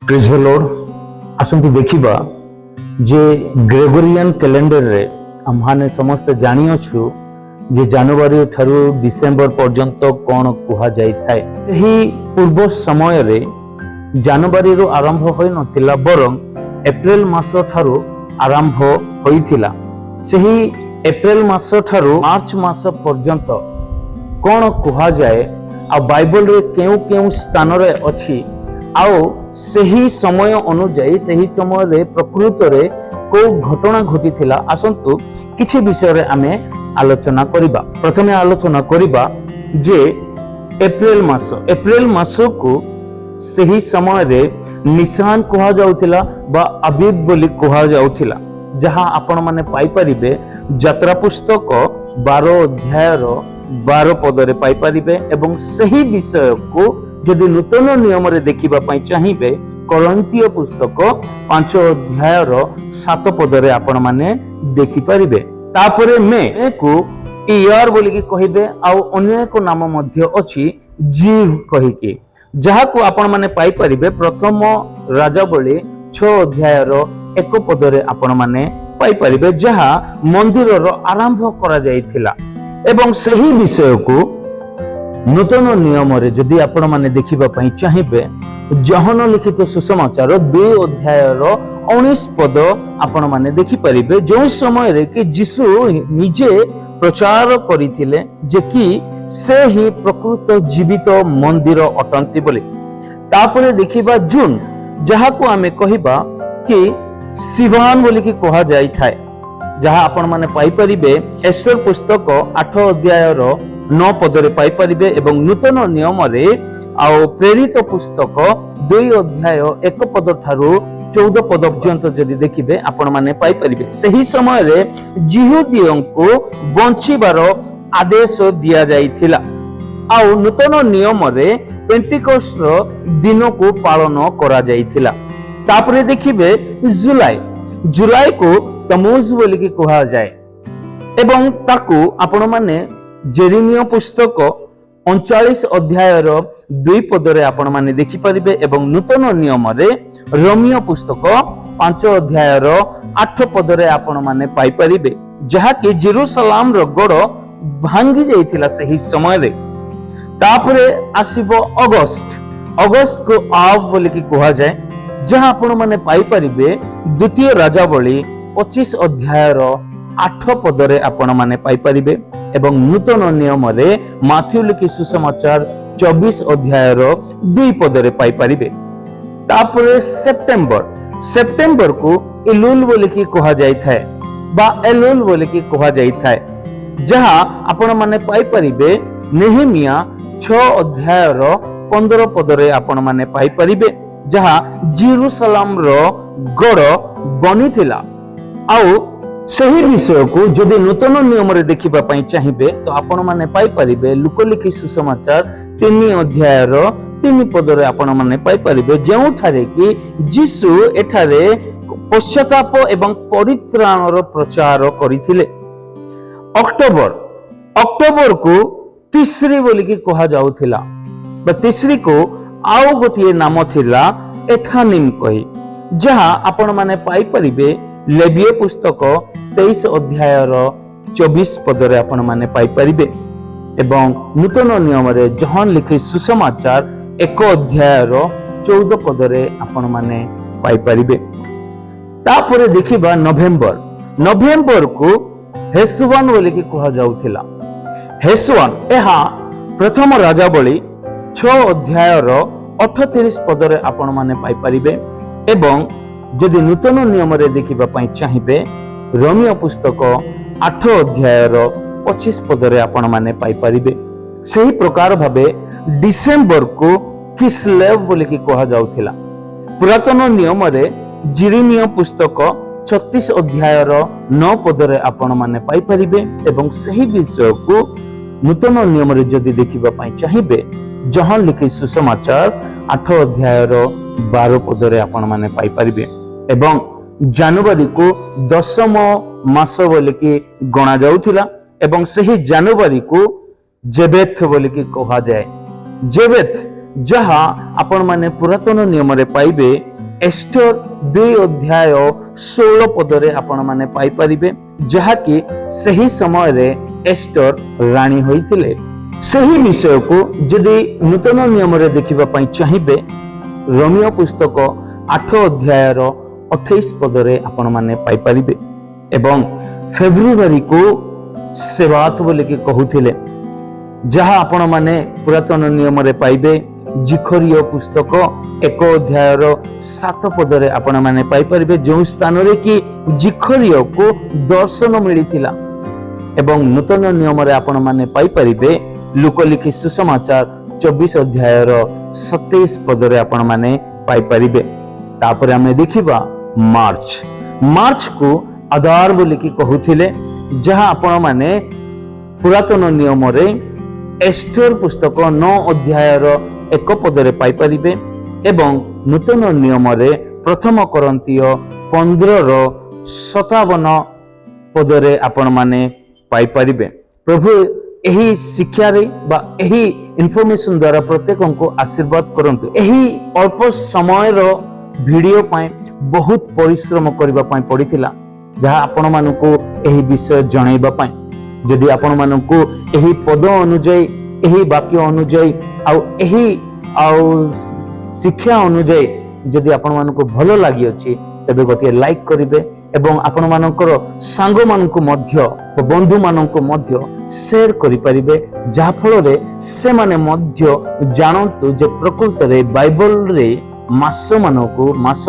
Praise the Lord. आसंतु देखिबा जे Gregorian calendar रे आम्हाने समस्त जानी अछु जे जनवरी ठारू डिसेंबर पर्यंत कोन कुहा जाई थाए। एही पूर्व समय रे जनवरी रो आरंभ होई नथिला बरं एप्रिल मास ठारू आरंभ होइथिला। सेही एप्रिल मास ठारू मार्च मास पर्यंत कोन कुहा जाए आ बाइबल रे केउ केउ स्थान रे अछि आओ सही समय अनुଯାयी सही समय रे प्रकृत रे को घटना घटी थिला। आसंतु किछि विषय रे आमे आलोचना करिबा। प्रथमे आलोचना करिबा जे एप्रिल मास को सही समय रे निशान कुहा जाउथिला बा अबीब बोली कुहा जाउथिला, जहां आपण माने पाई परिबे यात्रा पुस्तक 12 अध्याय रो 12 पद रे पाई परिबे। एवं सही विषय को जदि नूतन नियम रे देखिबा पई चाहिबे कोरिन्थीय पुस्तक 5 अध्याय रो 7 पद रे आपण माने देखि परिबे। तापरे में को ईयर बोली कि कहिबे आ अन्य एक नाम मध्य अछि जीव कहि कि, जहा को आपण माने पाई परिबे प्रथम राजा बोली 6 अध्याय रो 1 पद रे आपण माने पाई परिबे, जहा मंदिर रो आरंभ करा जायथिला। एवं सही विषय को नूतन नियम रे जदि आपण माने देखिबा पई चाहिबे जहन लिखित सुसमाचार 2 अध्याय रो 19 पद आपण माने देखि परिबे, जो समय रे कि यीशु निजे प्रचार करिथिले जे कि से ही प्रकृत जीवित मंदिर अटंती बोले। तापरे देखिबा जून, जहा को आमे कहिबा कि सिवान बोली कि कहा जाई थाए, जहा आपण माने पाई परिबे एस्टर पुस्तक 8 अध्याय रो 9 पद रे पाई परिबे। एवं नूतन नियम रे आउ प्रेरित पुस्तक 2 अध्याय 1 पद ठारू 14 पद पर्यंत जदि देखिबे आपण माने पाई परिबे। सही समय रे यहूदियों को बंचिबार आदेश दिया जाइथिला। आउ नूतन नियम रे पेंटिकोस्ट रो दिन को पालन करा जाइथिला। तापरे देखिबे जुलाई को तमूज बोली कि कहा जाए। एवं ताकू आपण माने जेरेमिया पुस्तक 39 अध्याय रो 2 पद रे आपण माने देखि परिबे। एवं नूतन नियम रे रोमियो पुस्तक 5 अध्याय रो 8 पद रे आपण माने पाई परिबे, जहा कि जेरूशलेम रो गड़ भांगी जाइथिला सही समय रे। तापरे आसीबो अगस्त को आव बोली कि कहा जाए, जहां आपण माने पाई परिबे द्वितीय राजा बोली 25 अध्याय रो 8 पद रे आपण माने पाई परिबे। एवं नूतन नियम रे माथ्यू लिखि सुसमाचार 24 अध्याय रो 2 पद रे पाई परिबे। तापरे सेप्टेम्बर को इलुल बोली कि कहा जाई थाए बा एलुल बोली कि कहा जाई थाए, जहां आपण माने पाई परिबे नेहेमिया 6 अध्याय रो 15 पद रे आपण माने पाई परिबे, जहां जेरूशलेम रो गड़ बनी थिला। आउ सही विषय को जदि नूतन नियम रे देखिबा पई चाहिबे तो आपण माने पाई परिबे लूक लिखि सुसमाचार 3 अध्याय रो 3 पद रे आपण माने पाई परिबे, जेउ ठारे कि यीशु एठारे पश्चाताप एवं परित्राण रो प्रचार करिथिले। अक्टोबर को तीसरी बोली कि कहा जाउथिला, बा तीसरी को आउ गोटिए नाम थिला एथानिम कहि, जहां आपण माने पाई परिबे लेविय पुस्तक 23 अध्याय रो 24 पद रे आपण माने पाई परिबे। एवं नूतन नियम रे जहन लिखि सुसमाचार 1 अध्याय रो 14 पद रे आपण माने पाई परिबे। तापरे देखिबा नवेम्बर को हेसुवान बोली कि कहा जाउथिला। हेसुवान एहा प्रथम राजा बोली 6 अध्याय रो 38 पद रे आपण माने पाई परिबे। एवं जदि नूतन नियम रे देखिबा पई चाहिबे रोमियो पुस्तक 8 अध्याय रो 25 पद रे आपण माने पाई परिबे। सही प्रकार भाबे डिसेंबर को किस्लेव बोली कि कहा जाउथिला। पुरातन नियम रे जेरेमिया पुस्तक 36 अध्याय रो 9 पद रे आपण माने पाई परिबे। एवं सही विषय को नूतन नियम रे जदि देखिबा पई चाहिबे जहां लिखि सुसमाचार 8 अध्याय रो 12 पद रे आपण माने पाई परिबे। एवं जनवरी को 10म मास बोली कि गणा जाउथिला। एवं सही जनवरी को जेबेथ बोली कि कहा जाए। जेबेथ जहा आपण माने पुरातन नियम रे पाइबे एस्टर 2 अध्याय 16 पदरे आपण माने पाई परिबे जहाकि सही समय रे एस्टर रानी होइथिले। सही विषय को यदि नूतन नियम रे देखिबा पई चाहिबे रोमियो पुस्तक 8 अध्याय 28 पदरे आपण माने पाई परिबे एवं फेब्रुआरी को सेवात बोले कि कहूथिले जहा आपण माने पुरातन नियम रे पाइबे जिखरियो पुस्तक 1 अध्याय 7 पदरे आपण माने पाई परिबे जो स्थान रे कि जिखरियो को दर्शन मिलिथिला एवं नूतन नियम रे आपण माने पाई परिबे लुकलिखि सुसमाचार 24 अध्याय 27 पदरे आपण माने पाई परिबे। तापर हमें देखिबा मार्च को आधार बोली कि कहूथिले जहा आपण माने पुरातन नियम रे एस्टर पुस्तक 9 अध्याय 1 पदरे पाई परिबे एवं नूतन नियम रे प्रथम कोरिन्थिय 15:57 पदरे आपण माने पाई परिबे। प्रभु एही शिक्षा रे बा एही इन्फॉर्मेशन द्वारा प्रत्येक को आशीर्वाद करंतु। एही अल्प समय रो वीडियो पाए बहुत परिश्रम करबा पाए पड़िथिला जहा आपण मानको एही विषय जणाइबा पाए। यदि आपण मानको एही पद अनुଯାयी एही वाक्य अनुଯାयी शिक्षा अनुଯାयी यदि आपण मानको भलो लागि अछि तबे गोटे लाइक करिवे एवं आपण मानकर सांग माननको मध्य बंधु माननको मध्य शेयर करि परिबे जहा फल रे से माने मध्य जानंतु जे प्रकृत रे बाइबल रे मास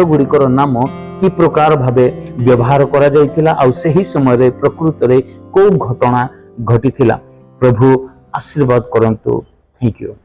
गुड़िकर नाम कि प्रकार भावे व्यवहार करा जाइथिला आ सही समय रे प्रकृत रे को घटना घटिथिला। प्रभु आशीर्वाद करंतु। Thank you.